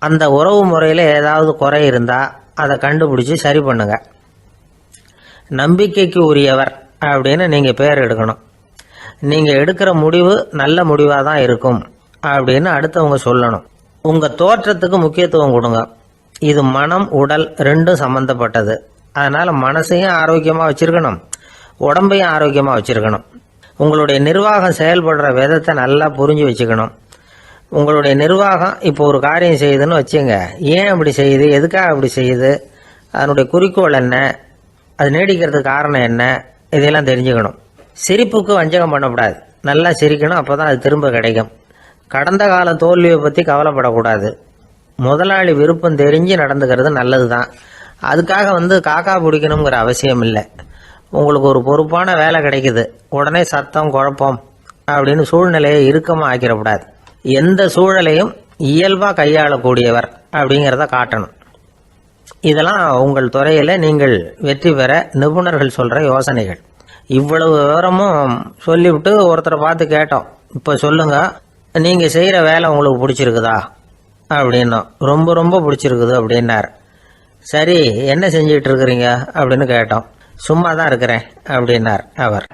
அந்த உறவு முறையில் ஏதாவது குறை இருந்தால் அதை கண்டுபிடிச்சி சரி பண்ணுங்க. நம்பிக்கைக்கு உரியவர் அப்படின்னு நீங்கள் பேர் எடுக்கணும். நீங்கள் எடுக்கிற முடிவு நல்ல முடிவாக தான் இருக்கும் அப்படின்னு அடுத்தவங்க சொல்லணும். உங்கள் தோற்றத்துக்கு முக்கியத்துவம் கொடுங்க. இது மனம் உடல் ரெண்டும் சம்மந்தப்பட்டது. அதனால் மனசையும் ஆரோக்கியமாக வச்சுருக்கணும், உடம்பையும் ஆரோக்கியமாக வச்சுருக்கணும். உங்களுடைய நிர்வாகம் செயல்படுற விதத்தை நல்லா புரிஞ்சு வச்சுக்கணும். உங்களுடைய நிர்வாகம் இப்போ ஒரு காரியம் செய்யுதுன்னு வச்சுங்க, ஏன் அப்படி செய்யுது, எதுக்காக அப்படி செய்யுது, அதனுடைய குறிக்கோள் என்ன, அது நீடிக்கிறதுக்கு காரணம் என்ன, இதையெல்லாம் தெரிஞ்சுக்கணும். சிரிப்புக்கு வஞ்சகம் பண்ணக்கூடாது, நல்லா சிரிக்கணும், அப்போ தான் அது திரும்ப கிடைக்கும். கடந்த கால தோல்வியை பற்றி கவலைப்படக்கூடாது. முதலாளி விருப்பம் தெரிஞ்சு நடந்துக்கிறது நல்லது தான். அதுக்காக காக்கா பிடிக்கணுங்கிற அவசியம் இல்லை. உங்களுக்கு ஒரு பொறுப்பான வேலை கிடைக்குது, உடனே சத்தம் குழப்பம் அப்படின்னு சூழ்நிலையை இறுக்கமாக ஆக்கிடக்கூடாது. எந்த சூழலையும் இயல்பாக கையாளக்கூடியவர் அப்படிங்கிறத காட்டணும். இதெல்லாம் உங்கள் துறையில் நீங்கள் வெற்றி பெற நிபுணர்கள் சொல்கிற யோசனைகள். இவ்வளவு விவரமும் சொல்லிவிட்டு ஒருத்தரை பார்த்து கேட்டோம், இப்போ சொல்லுங்கள், நீங்கள் செய்கிற வேலை உங்களுக்கு பிடிச்சிருக்குதா அப்படின்னோம். ரொம்ப ரொம்ப பிடிச்சிருக்குது அப்படின்னார். சரி, என்ன செஞ்சிட்டு இருக்கிறீங்க அப்படின்னு கேட்டோம். சும்மா தான் இருக்கிறேன் அப்படின்னார் அவர்.